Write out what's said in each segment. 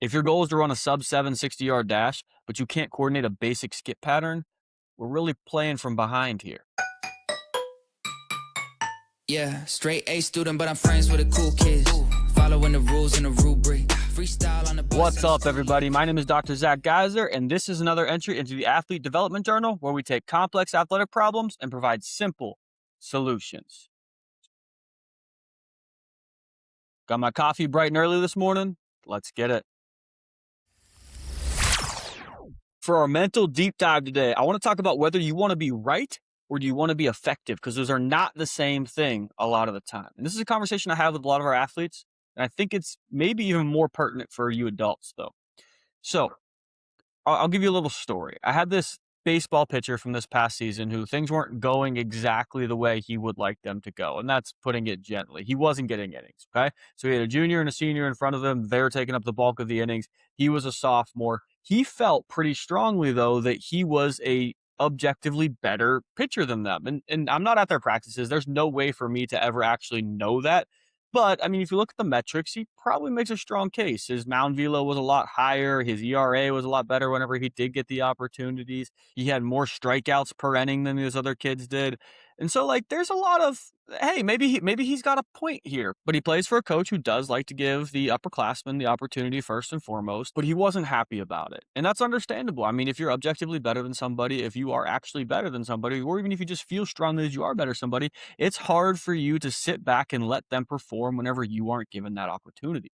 If your goal is to run a sub 7 60-yard dash, but you can't coordinate a basic skip pattern, we're really playing from behind here. Yeah, straight A student, but I'm friends with the cool kids. Following the rules and the rubric. Freestyle on the bus. What's up, everybody? My name is Dr. Zach Guiser, and this is another entry into the Athlete Development Journal where we take complex athletic problems and provide simple solutions. Got my coffee bright and early this morning? Let's get it. For our mental deep dive today, I want to talk about whether you want to be right or do you want to be effective, because those are not the same thing a lot of the time. And this is a conversation I have with a lot of our athletes, and I think it's maybe even more pertinent for you adults, though. So I'll give you a little story. I had this baseball pitcher from this past season who things weren't going exactly the way he would like them to go, and that's putting it gently. He wasn't getting innings, okay? So he had a junior and a senior in front of him. They're taking up the bulk of the innings. He was a sophomore. He felt pretty strongly, though, that he was a objectively better pitcher than them. And I'm not at their practices. There's no way for me to ever actually know that. But, I mean, if you look at the metrics, he probably makes a strong case. His mound velo was a lot higher. His ERA was a lot better whenever he did get the opportunities. He had more strikeouts per inning than those other kids did. And so, like, there's a lot of, hey, maybe he's got a point here. But he plays for a coach who does like to give the upperclassmen the opportunity first and foremost. But he wasn't happy about it. And that's understandable. I mean, if you're objectively better than somebody, if you are actually better than somebody, or even if you just feel strongly that you are better than somebody, it's hard for you to sit back and let them perform whenever you aren't given that opportunity.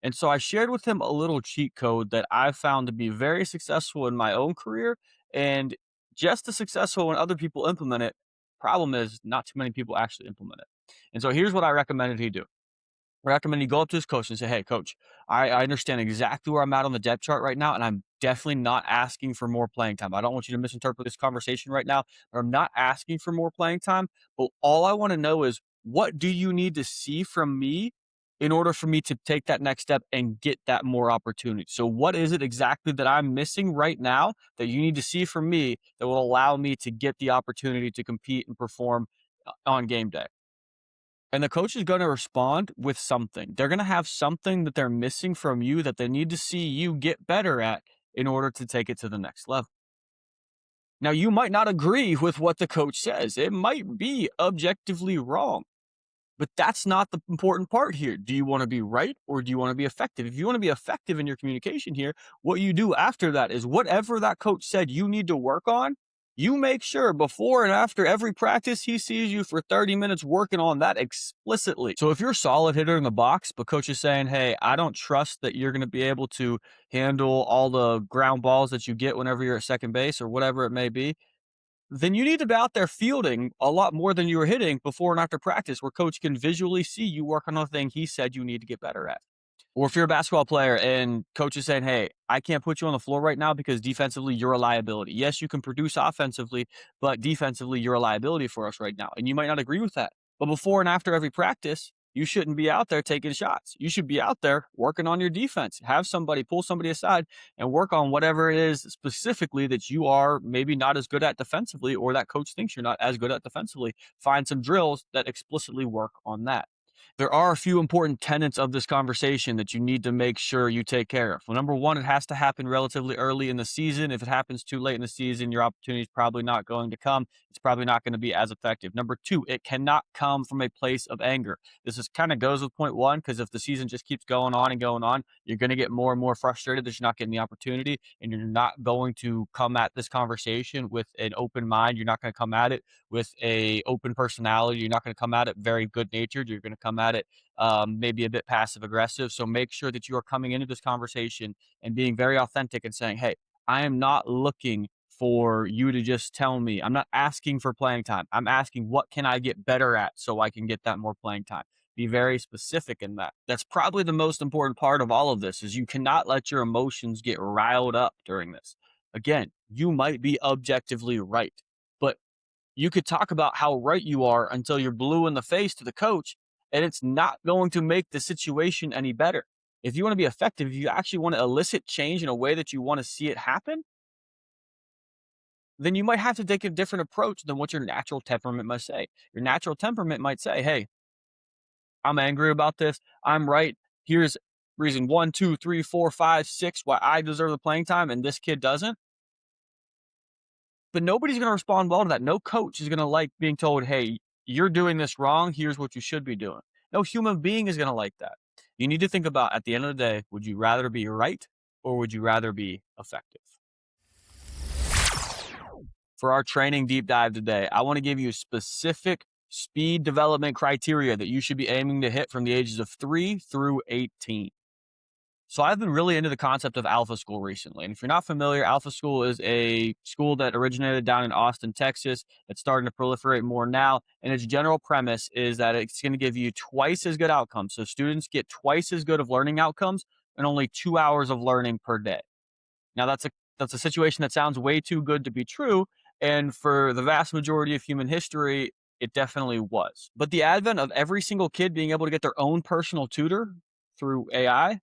And so I shared with him a little cheat code that I found to be very successful in my own career and just as successful when other people implement it. Problem is, not too many people actually implement it. And so here's what I recommended he do. I recommend you go up to his coach and say, hey, coach, I understand exactly where I'm at on the depth chart right now, and I'm definitely not asking for more playing time. I don't want you to misinterpret this conversation right now, but I'm not asking for more playing time. But all I want to know is, what do you need to see from me in order for me to take that next step and get that more opportunity? So what is it exactly that I'm missing right now that you need to see from me that will allow me to get the opportunity to compete and perform on game day? And the coach is going to respond with something. They're going to have something that they're missing from you that they need to see you get better at in order to take it to the next level. Now, you might not agree with what the coach says. It might be objectively wrong, but that's not the important part here. Do you want to be right or do you want to be effective? If you want to be effective in your communication here, what you do after that is whatever that coach said you need to work on, you make sure before and after every practice, he sees you for 30 minutes working on that explicitly. So if you're a solid hitter in the box, but coach is saying, hey, I don't trust that you're going to be able to handle all the ground balls that you get whenever you're at second base or whatever it may be, then you need to be out there fielding a lot more than you were hitting before and after practice, where coach can visually see you working on the thing he said you need to get better at. Or if you're a basketball player and coach is saying, hey, I can't put you on the floor right now because defensively you're a liability. Yes, you can produce offensively, but defensively you're a liability for us right now. And you might not agree with that. But before and after every practice, you shouldn't be out there taking shots. You should be out there working on your defense. Have somebody pull somebody aside and work on whatever it is specifically that you are maybe not as good at defensively, or that coach thinks you're not as good at defensively. Find some drills that explicitly work on that. There are a few important tenets of this conversation that you need to make sure you take care of. Well, number one, it has to happen relatively early in the season. If it happens too late in the season, your opportunity is probably not going to come. It's probably not going to be as effective. Number two, it cannot come from a place of anger. This is kind of goes with point one, because if the season just keeps going on and going on, you're going to get more and more frustrated that you're not getting the opportunity, and you're not going to come at this conversation with an open mind. You're not going to come at it with a open personality. You're not going to come at it very good natured. You're going to come at it maybe a bit passive aggressive. So make sure that you are coming into this conversation and being very authentic and saying, hey, I am not looking for you to just tell me. I'm not asking for playing time. I'm asking, what can I get better at so I can get that more playing time? Be very specific in that. That's probably the most important part of all of this, is you cannot let your emotions get riled up during this. Again, you might be objectively right, but you could talk about how right you are until you're blue in the face to the coach, and it's not going to make the situation any better. If you want to be effective, if you actually want to elicit change in a way that you want to see it happen, then you might have to take a different approach than what your natural temperament might say. Your natural temperament might say, hey, I'm angry about this. I'm right. Here's reason 1, 2, 3, 4, 5, 6, why I deserve the playing time and this kid doesn't. But nobody's going to respond well to that. No coach is going to like being told, hey, you're doing this wrong. Here's what you should be doing. No human being is going to like that. You need to think about at the end of the day, would you rather be right or would you rather be effective? For our training deep dive today, I want to give you specific speed development criteria that you should be aiming to hit from the ages of 3 through 18. So I've been really into the concept of Alpha School recently. And if you're not familiar, Alpha School is a school that originated down in Austin, Texas. It's starting to proliferate more now. And its general premise is that it's going to give you twice as good outcomes. So students get twice as good of learning outcomes and only 2 hours of learning per day. Now that's a situation that sounds way too good to be true. And for the vast majority of human history, it definitely was. But the advent of every single kid being able to get their own personal tutor through AI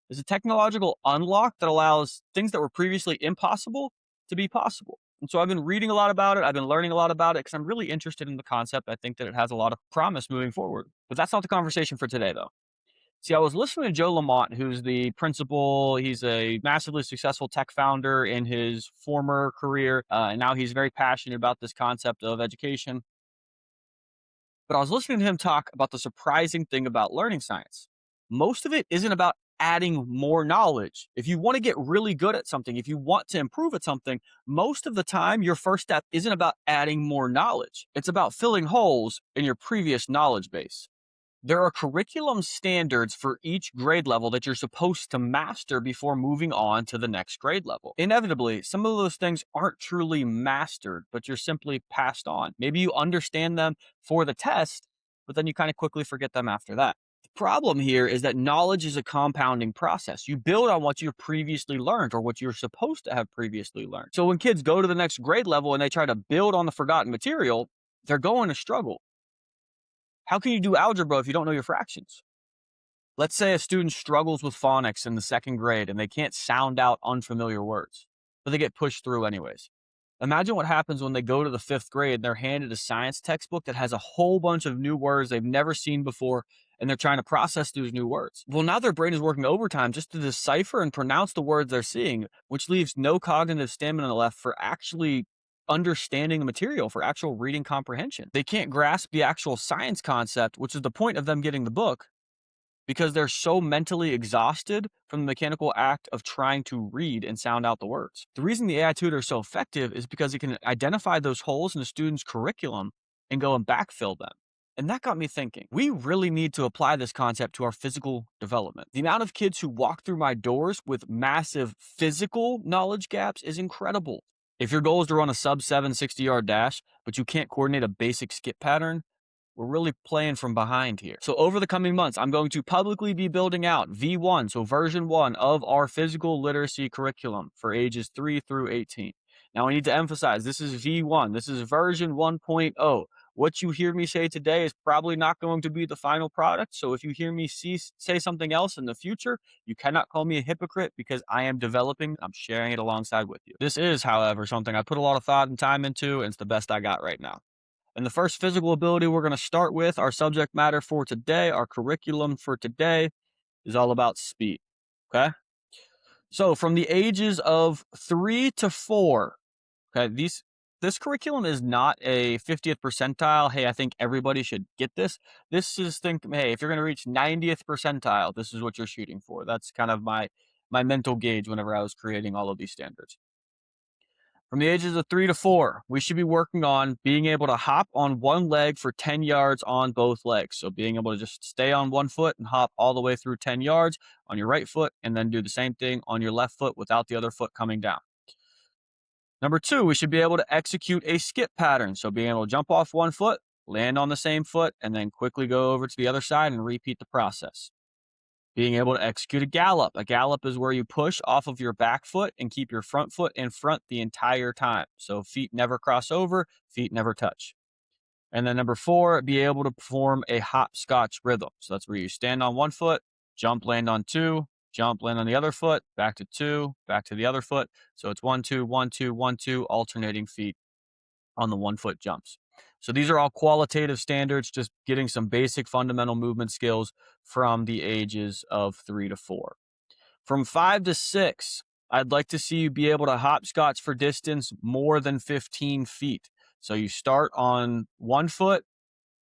is a technological unlock that allows things that were previously impossible to be possible. And so I've been reading a lot about it. I've been learning a lot about it because I'm really interested in the concept. I think that it has a lot of promise moving forward. But that's not the conversation for today, though. See, I was listening to Joe Lamont, who's the principal. He's a massively successful tech founder in his former career. And now he's very passionate about this concept of education. But I was listening to him talk about the surprising thing about learning science. Most of it isn't about adding more knowledge. If you want to get really good at something, if you want to improve at something, most of the time, your first step isn't about adding more knowledge. It's about filling holes in your previous knowledge base. There are curriculum standards for each grade level that you're supposed to master before moving on to the next grade level. Inevitably, some of those things aren't truly mastered, but you're simply passed on. Maybe you understand them for the test, but then you kind of quickly forget them after that. The problem here is that knowledge is a compounding process. You build on what you've previously learned or what you're supposed to have previously learned. So when kids go to the next grade level and they try to build on the forgotten material, they're going to struggle. How can you do algebra if you don't know your fractions? Let's say a student struggles with phonics in the second grade and they can't sound out unfamiliar words, but they get pushed through anyways. Imagine what happens when they go to the fifth grade and they're handed a science textbook that has a whole bunch of new words they've never seen before, and they're trying to process those new words. Well, now their brain is working overtime just to decipher and pronounce the words they're seeing, which leaves no cognitive stamina left for actually understanding the material, for actual reading comprehension. They can't grasp the actual science concept, which is the point of them getting the book, because they're so mentally exhausted from the mechanical act of trying to read and sound out the words. The reason the AI tutor is so effective is because it can identify those holes in the student's curriculum and go and backfill them. And that got me thinking, we really need to apply this concept to our physical development. The amount of kids who walk through my doors with massive physical knowledge gaps is incredible. If your goal is to run a sub 7 60-yard dash, but you can't coordinate a basic skip pattern, we're really playing from behind here. So over the coming months, I'm going to publicly be building out V1, so version 1 of our physical literacy curriculum for ages 3 through 18. Now I need to emphasize, this is V1. This is version 1.0. What you hear me say today is probably not going to be the final product. So if you hear me say something else in the future, you cannot call me a hypocrite because I am developing. I'm sharing it alongside with you. This is, however, something I put a lot of thought and time into, and it's the best I got right now. And the first physical ability we're going to start with, our subject matter for today, our curriculum for today, is all about speed. Okay? So from the ages of 3 to 4, okay, this curriculum is not a 50th percentile. Hey, I think everybody should get this. This is hey, if you're going to reach 90th percentile, this is what you're shooting for. That's kind of my mental gauge whenever I was creating all of these standards. From the ages of 3 to 4, we should be working on being able to hop on one leg for 10 yards on both legs. So being able to just stay on one foot and hop all the way through 10 yards on your right foot, and then do the same thing on your left foot without the other foot coming down. Number 2, we should be able to execute a skip pattern. So being able to jump off one foot, land on the same foot, and then quickly go over to the other side and repeat the process. Being able to execute a gallop. A gallop is where you push off of your back foot and keep your front foot in front the entire time. So feet never cross over, feet never touch. And then number 4, be able to perform a hopscotch rhythm. So that's where you stand on one foot, jump, land on 2, jump, land on the other foot, back to 2, back to the other foot. So it's 1, 2, 1, 2, 1, 2, alternating feet on the 1 foot jumps. So these are all qualitative standards, just getting some basic fundamental movement skills from the ages of 3 to 4. From 5 to 6, I'd like to see you be able to hopscotch for distance more than 15 feet. So you start on one foot,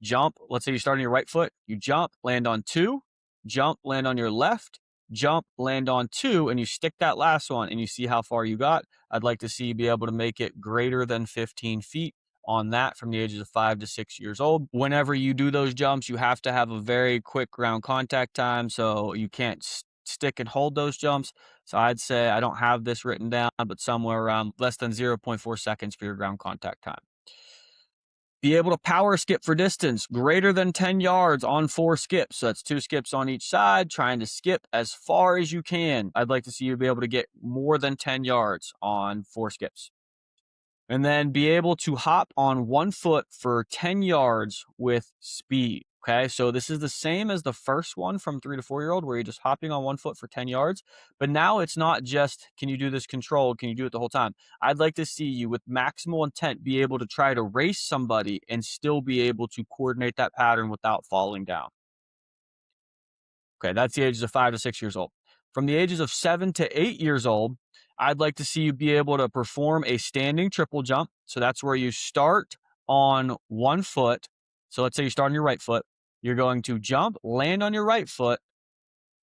jump. Let's say you start on your right foot, you jump, land on two, jump, land on your left, jump, land on two, and you stick that last one and you see how far you got. I'd like to see you be able to make it greater than 15 feet on that from the ages of 5 to 6 years old. Whenever you do those jumps, you have to have a very quick ground contact time, so you can't stick and hold those jumps. So I'd say, I don't have this written down, but somewhere around less than 0.4 seconds for your ground contact time. Be able to power skip for distance greater than 10 yards on 4 skips. So that's 2 skips on each side, trying to skip as far as you can. I'd like to see you be able to get more than 10 yards on 4 skips. And then be able to hop on one foot for 10 yards with speed. Okay, so this is the same as the first one from 3 to 4 year old, where you're just hopping on one foot for 10 yards. But now it's not just, can you do this controlled? Can you do it the whole time? I'd like to see you with maximal intent be able to try to race somebody and still be able to coordinate that pattern without falling down. Okay, that's the ages of 5 to 6 years old. From the ages of 7 to 8 years old, I'd like to see you be able to perform a standing triple jump. So that's where you start on one foot. So let's say you start on your right foot. You're going to jump, land on your right foot,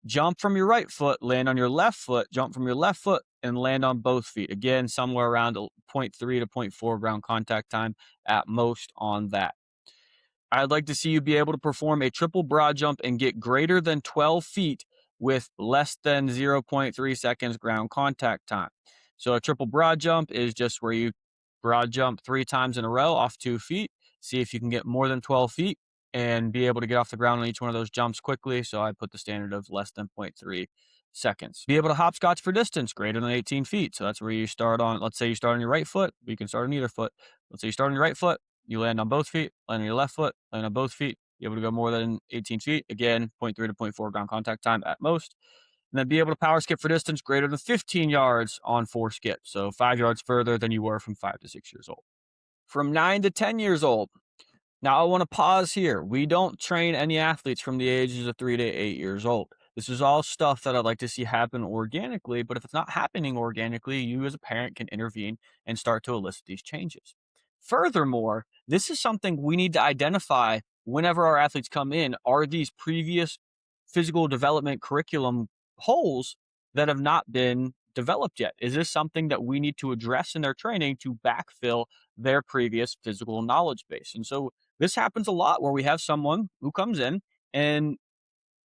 jump from your right foot, land on your left foot, jump from your left foot, and land on both feet. Again, somewhere around 0.3 to 0.4 ground contact time at most on that. I'd like to see you be able to perform a triple broad jump and get greater than 12 feet with less than 0.3 seconds ground contact time. So a triple broad jump is just where you broad jump 3 times in a row off 2 feet. See if you can get more than 12 feet and be able to get off the ground on each one of those jumps quickly. So I put the standard of less than 0.3 seconds. Be able to hopscotch for distance greater than 18 feet. So that's where you start on, let's say you start on your right foot, but you can start on either foot. Let's say you start on your right foot, you land on both feet, land on your left foot, land on both feet. You're able to go more than 18 feet. Again, 0.3 to 0.4 ground contact time at most. And then be able to power skip for distance greater than 15 yards on 4 skips. So 5 yards further than you were from 5 to 6 years old. From 9 to 10 years old. Now I want to pause here. We don't train any athletes from the ages of 3 to 8 years old. This is all stuff that I'd like to see happen organically, but if it's not happening organically, you as a parent can intervene and start to elicit these changes. Furthermore, this is something we need to identify whenever our athletes come in. Are these previous physical development curriculum holes that have not been developed yet? Is this something that we need to address in their training to backfill their previous physical knowledge base? And so this happens a lot where we have someone who comes in and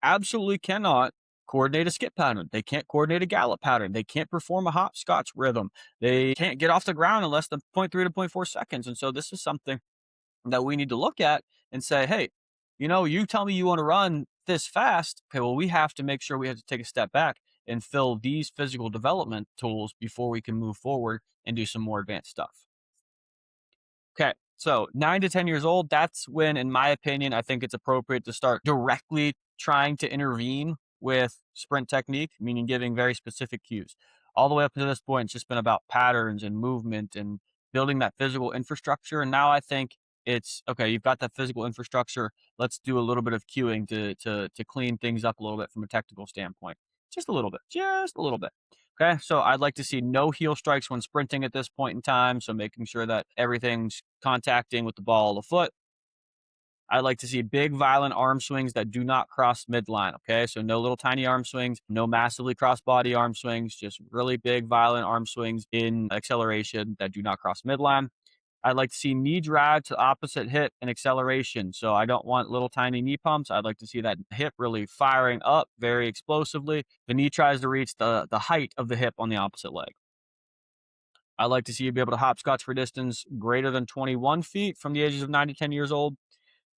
absolutely cannot coordinate a skip pattern. They can't coordinate a gallop pattern. They can't perform a hopscotch rhythm. They can't get off the ground in less than 0.3 to 0.4 seconds. And so this is something that we need to look at and say, hey, you tell me you want to run this fast. Okay, well, we have to make sure we have to take a step back and fill these physical development tools before we can move forward and do some more advanced stuff. Okay, so 9 to 10 years old, that's when, in my opinion, I think it's appropriate to start directly trying to intervene with sprint technique, meaning giving very specific cues. All the way up to this point, it's just been about patterns and movement and building that physical infrastructure. And now I think it's okay, you've got that physical infrastructure. Let's do a little bit of cueing to clean things up a little bit from a technical standpoint. Just a little bit, just a little bit. Okay, so I'd like to see no heel strikes when sprinting at this point in time. So making sure that everything's contacting with the ball of the foot. I'd like to see big, violent arm swings that do not cross midline. Okay, so no little tiny arm swings, no massively cross body arm swings, just really big, violent arm swings in acceleration that do not cross midline. I'd like to see knee drag to opposite hip and acceleration. So I don't want little tiny knee pumps. I'd like to see that hip really firing up very explosively. The knee tries to reach the height of the hip on the opposite leg. I'd like to see you be able to hopscotch for distance greater than 21 feet from the ages of 9 to 10 years old.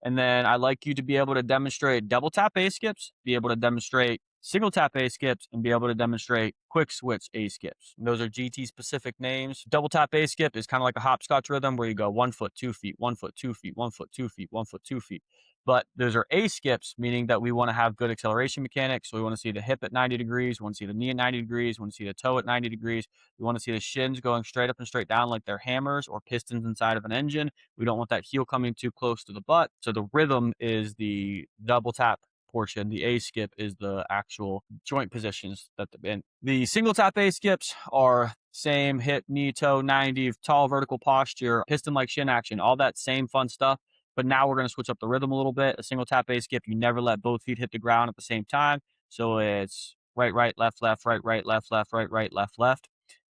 And then I'd like you to be able to demonstrate double tap A skips, be able to demonstrate single tap A skips, and be able to demonstrate quick switch A skips. And those are GT specific names. Double tap A skip is kind of like a hopscotch rhythm where you go 1 foot, 2 feet, 1 foot, 2 feet, 1 foot, 2 feet, 1 foot, 2 feet. But those are A skips, meaning that we want to have good acceleration mechanics. So we want to see the hip at 90 degrees, we want to see the knee at 90 degrees, we want to see the toe at 90 degrees. We want to see the shins going straight up and straight down like they're hammers or pistons inside of an engine. We don't want that heel coming too close to the butt. So the rhythm is the double tap portion. The A skip is the actual joint positions that they're in. The single tap A skips are same hip, knee, toe, 90, tall vertical posture, piston like shin action, all that same fun stuff. But now we're going to switch up the rhythm a little bit. A single tap A skip, you never let both feet hit the ground at the same time. So it's right, right, left, left, right, right, left, left, right, right, left, left.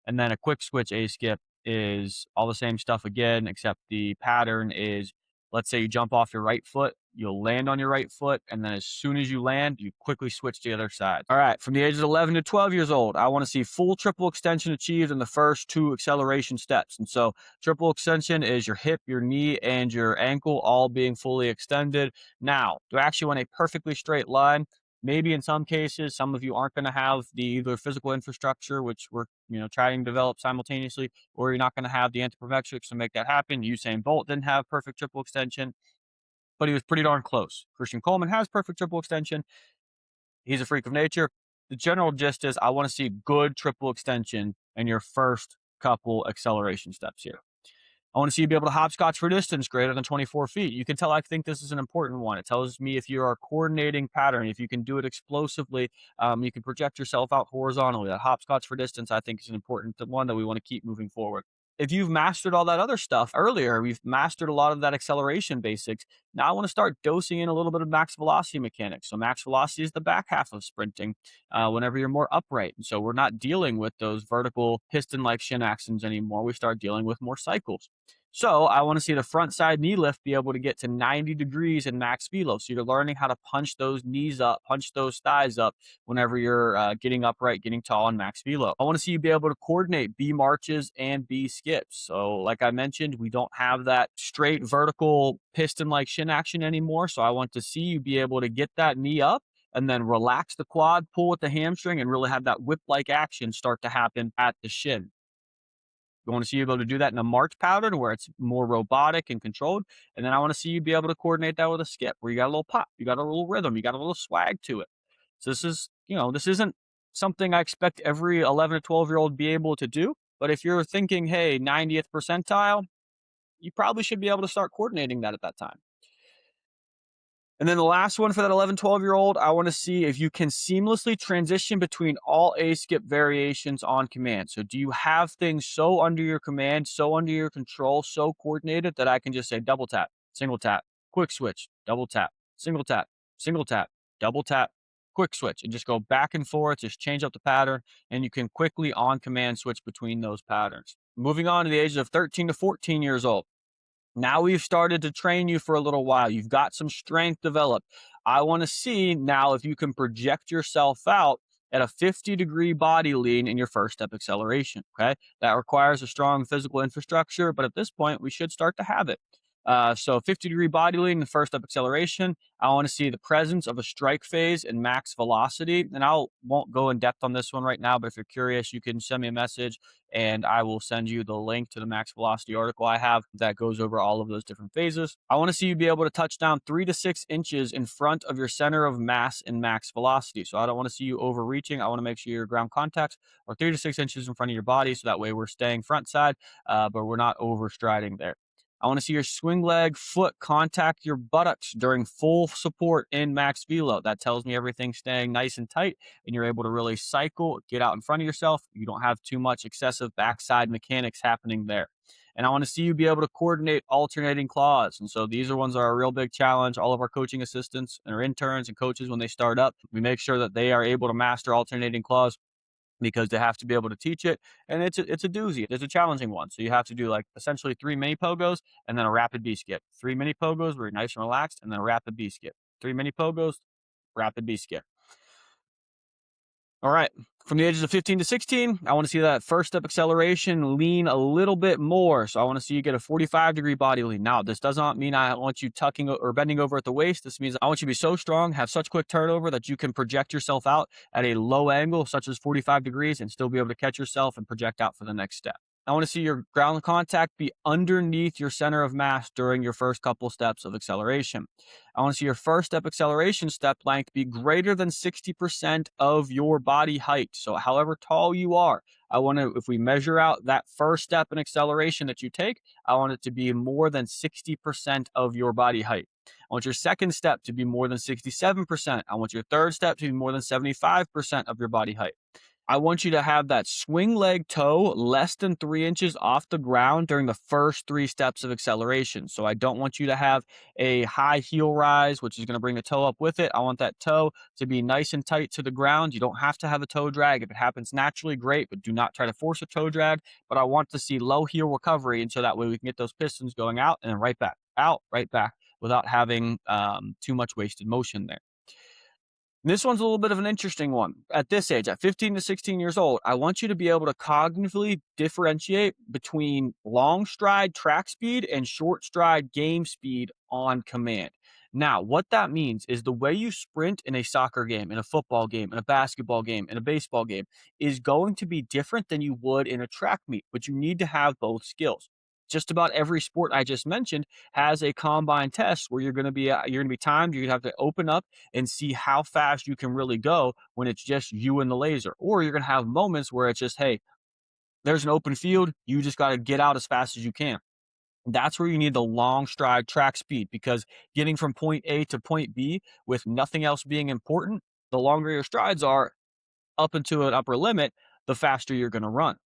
And then a quick switch A skip is all the same stuff again, except the pattern is, let's say you jump off your right foot, you'll land on your right foot, and then as soon as you land, you quickly switch to the other side. All right, from the ages of 11 to 12 years old, I want to see full triple extension achieved in the first 2 acceleration steps. And so triple extension is your hip, your knee, and your ankle all being fully extended. Now, do I actually want a perfectly straight line? Maybe in some cases, some of you aren't going to have the either physical infrastructure, which we're trying to develop simultaneously, or you're not going to have the anthropometrics to make that happen. Usain Bolt didn't have perfect triple extension, but he was pretty darn close. Christian Coleman has perfect triple extension. He's a freak of nature. The general gist is I want to see good triple extension in your first couple acceleration steps here. I want to see you be able to hopscotch for distance greater than 24 feet. You can tell I think this is an important one. It tells me if you are coordinating pattern, if you can do it explosively, you can project yourself out horizontally. That hopscotch for distance, I think, is an important one that we want to keep moving forward. If you've mastered all that other stuff earlier, we've mastered a lot of that acceleration basics. Now I want to start dosing in a little bit of max velocity mechanics. So max velocity is the back half of sprinting whenever you're more upright. And so we're not dealing with those vertical piston-like shin actions anymore. We start dealing with more cycles. So I want to see the front side knee lift be able to get to 90 degrees in max velo. So you're learning how to punch those knees up, punch those thighs up whenever you're getting upright, getting tall in max velo. I want to see you be able to coordinate B marches and B skips. So like I mentioned, we don't have that straight vertical piston-like shin action anymore. So I want to see you be able to get that knee up and then relax the quad, pull with the hamstring, and really have that whip-like action start to happen at the shin. You want to see you able to do that in a march pattern where it's more robotic and controlled. And then I want to see you be able to coordinate that with a skip where you got a little pop, you got a little rhythm, you got a little swag to it. So this is, this isn't something I expect every 11 to 12-year-old be able to do. But if you're thinking, hey, 90th percentile, you probably should be able to start coordinating that at that time. And then the last one for that 11, 12-year-old, I want to see if you can seamlessly transition between all A skip variations on command. So do you have things so under your command, so under your control, so coordinated that I can just say double tap, single tap, quick switch, double tap, single tap, double tap, quick switch, and just go back and forth, just change up the pattern, and you can quickly on command switch between those patterns. Moving on to the ages of 13 to 14 years old. Now we've started to train you for a little while. You've got some strength developed. I want to see now if you can project yourself out at a 50-degree body lean in your first step acceleration. Okay. That requires a strong physical infrastructure, but at this point, we should start to have it. So 50-degree body lean in the first step acceleration. I want to see the presence of a strike phase and max velocity. And I won't go in depth on this one right now, but if you're curious, you can send me a message and I will send you the link to the max velocity article I have that goes over all of those different phases. I want to see you be able to touch down 3 to 6 inches in front of your center of mass in max velocity. So I don't want to see you overreaching. I want to make sure your ground contacts are 3 to 6 inches in front of your body. So that way we're staying front side, but we're not overstriding there. I want to see your swing leg foot contact your buttocks during full support in max velo. That tells me everything's staying nice and tight and you're able to really cycle, get out in front of yourself. You don't have too much excessive backside mechanics happening there. And I want to see you be able to coordinate alternating claws. And so these are ones that are a real big challenge. All of our coaching assistants and our interns and coaches, when they start up, we make sure that they are able to master alternating claws because they have to be able to teach it. And it's a doozy. It's a challenging one. So you have to do like essentially 3 mini pogos and then a rapid B skip. 3 mini pogos where you're nice and relaxed, and then a rapid B skip. 3 mini pogos, rapid B skip. All right. From the ages of 15 to 16, I want to see that first step acceleration lean a little bit more. So I want to see you get a 45-degree body lean. Now, this does not mean I want you tucking or bending over at the waist. This means I want you to be so strong, have such quick turnover that you can project yourself out at a low angle, such as 45 degrees, and still be able to catch yourself and project out for the next step. I want to see your ground contact be underneath your center of mass during your first couple steps of acceleration. I want to see your first step acceleration step length be greater than 60% of your body height. So, however tall you are, I want to, if we measure out that first step in acceleration that you take, I want it to be more than 60% of your body height. I want your second step to be more than 67%. I want your third step to be more than 75% of your body height. I want you to have that swing leg toe less than 3 inches off the ground during the first three steps of acceleration. So I don't want you to have a high heel rise, which is going to bring the toe up with it. I want that toe to be nice and tight to the ground. You don't have to have a toe drag. If it happens naturally, great, but do not try to force a toe drag. But I want to see low heel recovery, and so that way we can get those pistons going out and then right back, out, right back, without having too much wasted motion there. This one's a little bit of an interesting one. At this age, at 15 to 16 years old, I want you to be able to cognitively differentiate between long stride track speed and short stride game speed on command. Now, what that means is the way you sprint in a soccer game, in a football game, in a basketball game, in a baseball game is going to be different than you would in a track meet, but you need to have both skills. Just about every sport I just mentioned has a combine test where you're going to be timed. You're going to have to open up and see how fast you can really go when it's just you and the laser. Or you're going to have moments where it's just, hey, there's an open field. You just got to get out as fast as you can. That's where you need the long stride track speed, because getting from point A to point B with nothing else being important, the longer your strides are up into an upper limit, the faster you're going to run.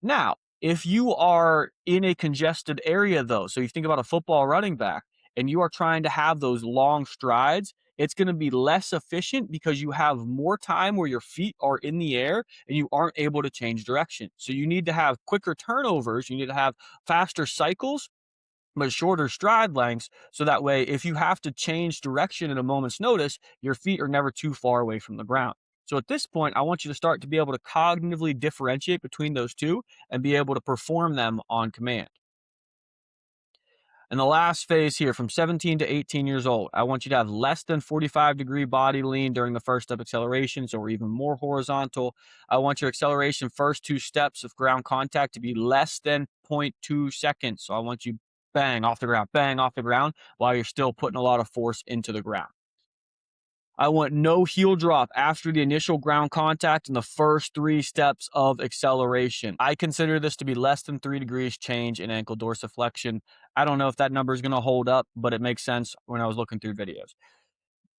Now, if you are in a congested area, though, so you think about a football running back and you are trying to have those long strides, it's going to be less efficient because you have more time where your feet are in the air and you aren't able to change direction. So you need to have quicker turnovers, you need to have faster cycles, but shorter stride lengths. So that way, if you have to change direction at a moment's notice, your feet are never too far away from the ground. So at this point, I want you to start to be able to cognitively differentiate between those two and be able to perform them on command. And the last phase here, from 17 to 18 years old, I want you to have less than 45-degree body lean during the first step accelerations, or even more horizontal. I want your acceleration first two steps of ground contact to be less than 0.2 seconds. So I want you bang off the ground while you're still putting a lot of force into the ground. I want no heel drop after the initial ground contact in the first three steps of acceleration. I consider this to be less than 3 degrees change in ankle dorsiflexion. I don't know if that number is going to hold up, but it makes sense when I was looking through videos.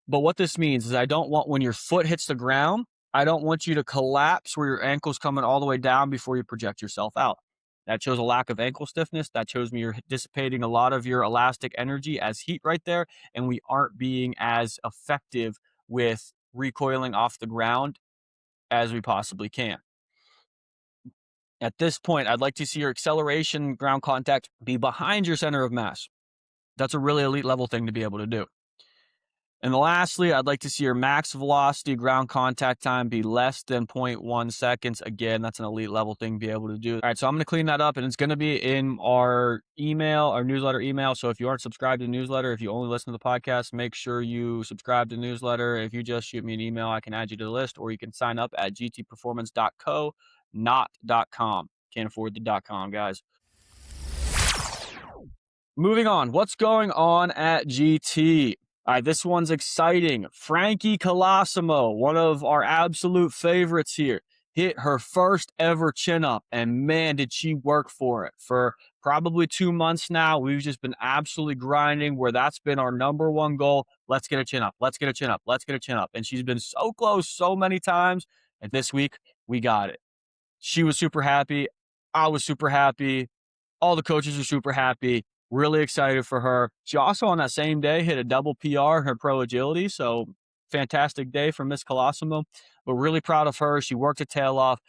But what this means is I don't want, when your foot hits the ground, I don't want you to collapse where your ankle's coming all the way down before you project yourself out. That shows a lack of ankle stiffness. That shows me you're dissipating a lot of your elastic energy as heat right there, and we aren't being as effective with recoiling off the ground as we possibly can. At this point, I'd like to see your acceleration ground contact be behind your center of mass. That's a really elite level thing to be able to do. And lastly, I'd like to see your max velocity ground contact time be less than 0.1 seconds. Again, that's an elite level thing to be able to do. All right, so I'm going to clean that up, and it's going to be in our email, our newsletter email. So if you aren't subscribed to the newsletter, if you only listen to the podcast, make sure you subscribe to the newsletter. If you just shoot me an email, I can add you to the list, or you can sign up at gtperformance.co, not .com. Can't afford the .com, guys. Moving on, what's going on at GT? All right, this one's exciting. Frankie Colosimo, one of our absolute favorites here, hit her first ever chin up, and man, did she work for it. For probably 2 months now, we've just been absolutely grinding, where that's been our number one goal. Let's get a chin up. Let's get a chin up. Let's get a chin up. And she's been so close so many times. And this week, we got it. She was super happy. I was super happy. All the coaches are super happy. Really excited for her. She also, on that same day, hit a double PR in her pro agility. So fantastic day for Miss Colosimo, but really proud of her. She worked her tail off.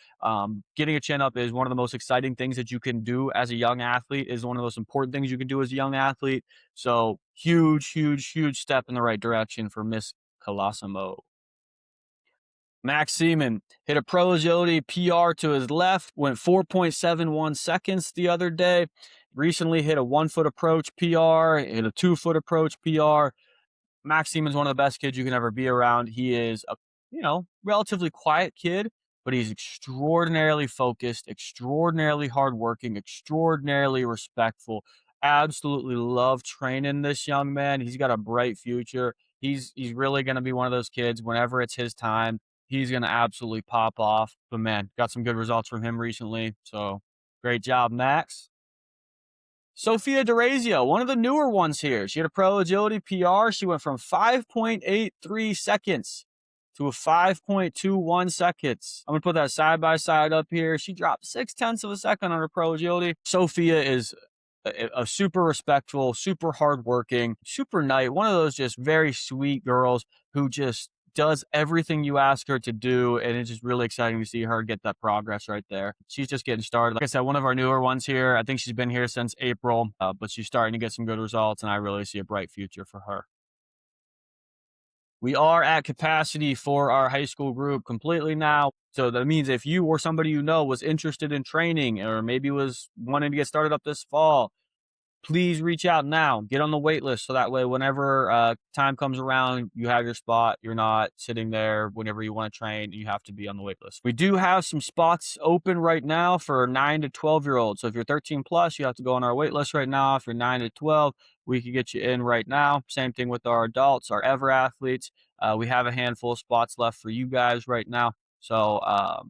Getting a chin up is one of the most exciting things that you can do as a young athlete, is one of the most important things you can do as a young athlete. So huge, huge, huge step in the right direction for Miss Colosimo. Max Seaman hit a pro agility PR to his left, went 4.71 seconds the other day. Recently hit a 1 foot approach PR, hit a 2 foot approach PR. Max Seaman's one of the best kids you can ever be around. He is a, relatively quiet kid, but he's extraordinarily focused, extraordinarily hardworking, extraordinarily respectful. Absolutely love training this young man. He's got a bright future. He's really going to be one of those kids whenever it's his time. He's going to absolutely pop off. But man, got some good results from him recently. So great job, Max. Sophia DeRazio, one of the newer ones here. She had a pro agility PR. She went from 5.83 seconds to a 5.21 seconds. I'm going to put that side by side up here. She dropped 0.6 of a second on her pro agility. Sophia is a super respectful, super hardworking, super nice, one of those just very sweet girls who just does everything you ask her to do, and it's just really exciting to see her get that progress right there. She's just getting started. Like I said, one of our newer ones here. I think she's been here since April, but she's starting to get some good results, and I really see a bright future for her. We are at capacity for our high school group completely now. So that means if you or somebody you know was interested in training or maybe was wanting to get started up this fall, please reach out now. Get on the wait list so that way whenever time comes around, you have your spot. You're not sitting there whenever you want to train. You have to be on the wait list. We do have some spots open right now for 9 to 12-year-olds. So if you're 13 plus, you have to go on our wait list right now. If you're 9 to 12, we can get you in right now. Same thing with our adults, our ever athletes. We have a handful of spots left for you guys right now. So,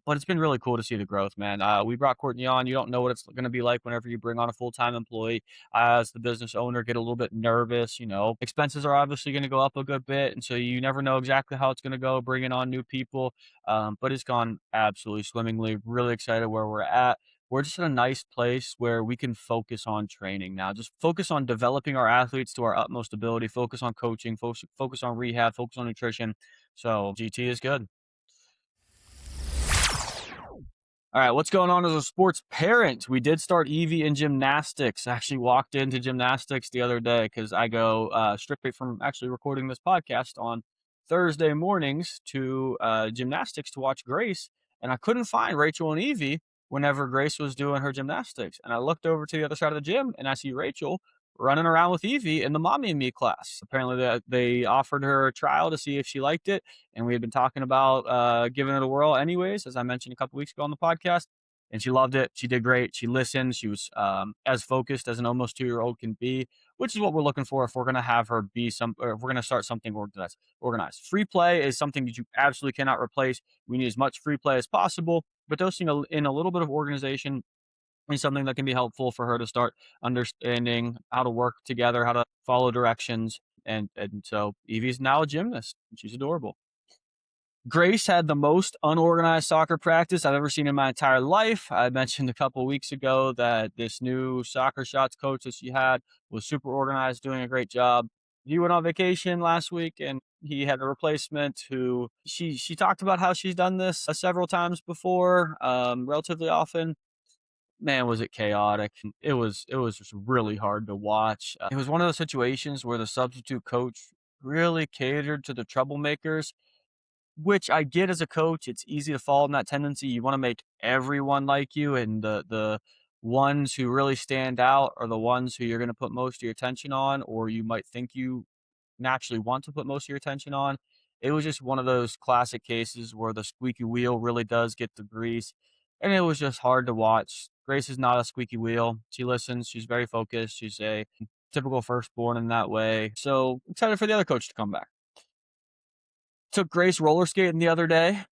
but it's been really cool to see the growth, man. We brought Courtney on. You don't know what it's going to be like whenever you bring on a full-time employee. As the business owner, get a little bit nervous. Expenses are obviously going to go up a good bit, and so you never know exactly how it's going to go bringing on new people. But it's gone absolutely swimmingly. Really excited where we're at. We're just in a nice place where we can focus on training now. Just focus on developing our athletes to our utmost ability. Focus on coaching. Focus on rehab. Focus on nutrition. So GT is good. All right, what's going on as a sports parent? We did start Evie in gymnastics. I actually walked into gymnastics the other day because I go strictly from actually recording this podcast on Thursday mornings to gymnastics to watch Grace. And I couldn't find Rachel and Evie whenever Grace was doing her gymnastics. And I looked over to the other side of the gym and I see Rachel running around with Evie in the Mommy and Me class. Apparently they offered her a trial to see if she liked it, and we had been talking about giving it a whirl anyways, as I mentioned a couple weeks ago on the podcast, and she loved it. She did great. She listened. She was as focused as an almost 2-year-old can be, which is what we're looking for if we're going to have her be or if we're going to start something organized. Free play is something that you absolutely cannot replace. We need as much free play as possible, but dosing in a little bit of organization is something that can be helpful for her to start understanding how to work together, how to follow directions. And so Evie's now a gymnast. She's adorable. Grace had the most unorganized soccer practice I've ever seen in my entire life. I mentioned a couple weeks ago that this new soccer shots coach that she had was super organized, doing a great job. He went on vacation last week and he had a replacement who she talked about how she's done this several times before, relatively often. Man, was it chaotic. It was just really hard to watch. It was one of those situations where the substitute coach really catered to the troublemakers, which I get as a coach. It's easy to fall in that tendency. You want to make everyone like you, and the ones who really stand out are the ones who you're going to put most of your attention on, or you might think you naturally want to put most of your attention on. It was just one of those classic cases where the squeaky wheel really does get the grease, and it was just hard to watch. Grace is not a squeaky wheel. She listens. She's very focused. She's a typical firstborn in that way. So excited for the other coach to come back. Took Grace roller skating the other day.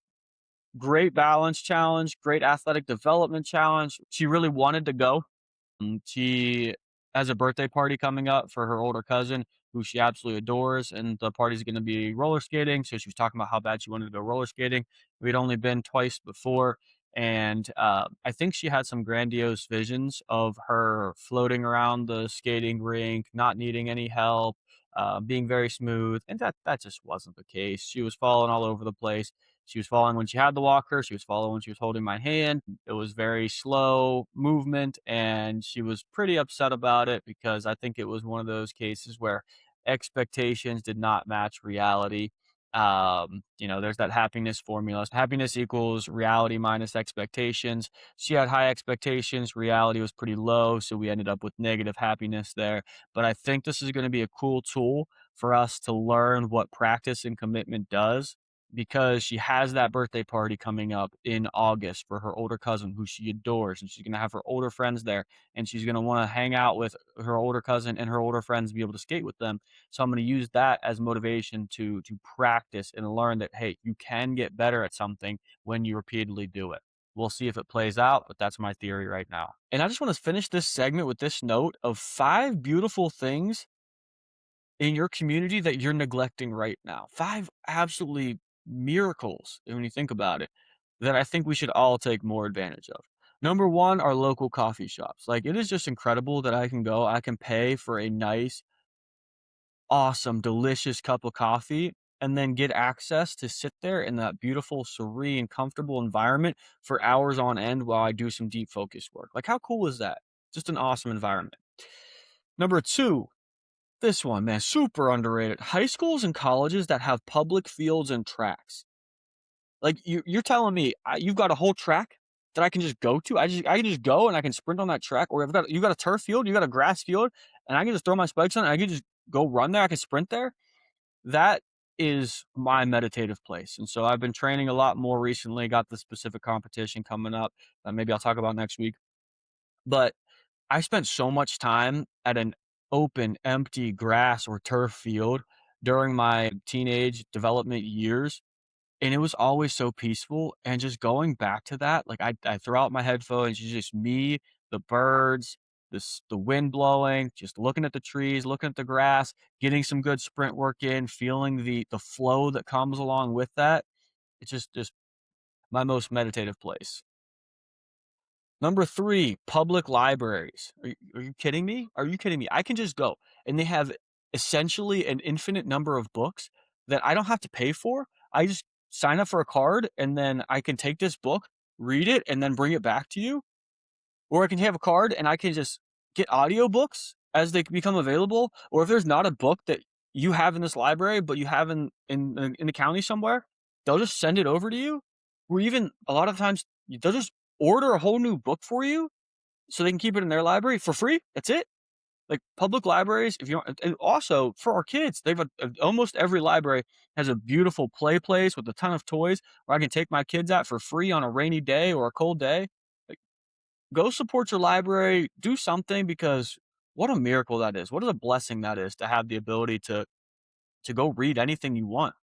Great balance challenge, great athletic development challenge. She really wanted to go. She has a birthday party coming up for her older cousin, who she absolutely adores, and the party's going to be roller skating. So she was talking about how bad she wanted to go roller skating. We'd only been twice before, and I think she had some grandiose visions of her floating around the skating rink, not needing any help, being very smooth, and that just wasn't the case. She was falling all over the place. She was falling when she had the walker. She was falling when she was holding my hand. It was very slow movement, and she was pretty upset about it because I think it was one of those cases where expectations did not match reality. There's that happiness formula. Happiness equals reality minus expectations. She had high expectations, reality was pretty low, so we ended up with negative happiness there. But I think this is going to be a cool tool for us to learn what practice and commitment does, because she has that birthday party coming up in August for her older cousin who she adores, and she's going to have her older friends there, and she's going to want to hang out with her older cousin and her older friends, be able to skate with them. So I'm going to use that as motivation to practice and learn that, hey, you can get better at something when you repeatedly do it. We'll see if it plays out, but that's my theory right now. And I just want to finish this segment with this note of 5 beautiful things in your community that you're neglecting right now. 5 absolutely miracles, when you think about it, that I think we should all take more advantage of. Number 1 are local coffee shops. Like, it is just incredible that I can pay for a nice, awesome, delicious cup of coffee and then get access to sit there in that beautiful, serene, comfortable environment for hours on end while I do some deep focus work. Like, how cool is that? Just an awesome environment. Number 2, this one, man, super underrated. High schools and colleges that have public fields and tracks. Like, you're telling me you've got a whole track that I can just go to? I can just go and I can sprint on that track, or you've got a turf field, you got a grass field, and I can just throw my spikes on, and I can just go run there. I can sprint there. That is my meditative place. And so I've been training a lot more recently. Got the specific competition coming up that maybe I'll talk about next week. But I spent so much time at an open, empty grass or turf field during my teenage development years, and it was always so peaceful. And just going back to that, like, I throw out my headphones, it's just me, the birds, the wind blowing, just looking at the trees, looking at the grass, getting some good sprint work in, feeling the flow that comes along with that. It's just my most meditative place. Number 3, public libraries. Are you kidding me? Are you kidding me? I can just go, and they have essentially an infinite number of books that I don't have to pay for. I just sign up for a card, and then I can take this book, read it, and then bring it back to you. Or I can have a card and I can just get audiobooks as they become available. Or if there's not a book that you have in this library, but you have in the county somewhere, they'll just send it over to you. Or even a lot of times they'll just order a whole new book for you so they can keep it in their library for free. That's it. Like, public libraries, if you want, and also for our kids, they've almost every library has a beautiful play place with a ton of toys where I can take my kids out for free on a rainy day or a cold day. Like, go support your library, do something, because what a miracle that is. What a blessing that is to have the ability to go read anything you want.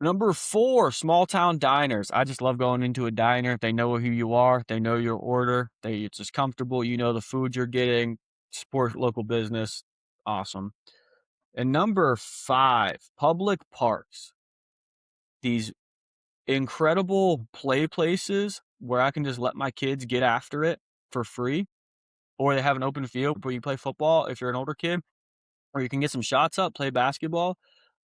Number 4, small town diners. I just love going into a diner. They know who you are. They know your order. It's just comfortable. You know the food you're getting. Support local business. Awesome. And number 5, public parks. These incredible play places where I can just let my kids get after it for free, or they have an open field where you play football if you're an older kid, or you can get some shots up, play basketball.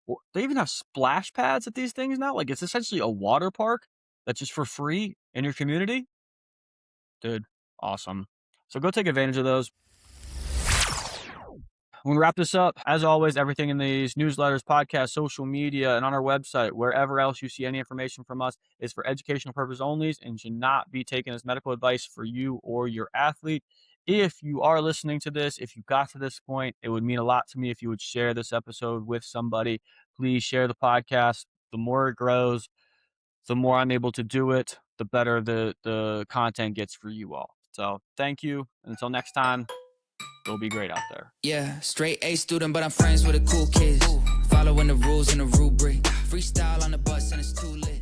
Or they even have splash pads at these things now. Like, it's essentially a water park that's just for free in your community. Dude, awesome. So go take advantage of those. I'm going to wrap this up. As always, everything in these newsletters, podcasts, social media, and on our website, wherever else you see any information from us, is for educational purposes only and should not be taken as medical advice for you or your athlete. If you are listening to this, if you got to this point, it would mean a lot to me if you would share this episode with somebody. Please share the podcast. The more it grows, the more I'm able to do it, the better the content gets for you all. So thank you. Until next time, it'll be great out there. Yeah, straight A student, but I'm friends with the cool kids. Following the rules and the rubric. Freestyle on the bus and it's too lit.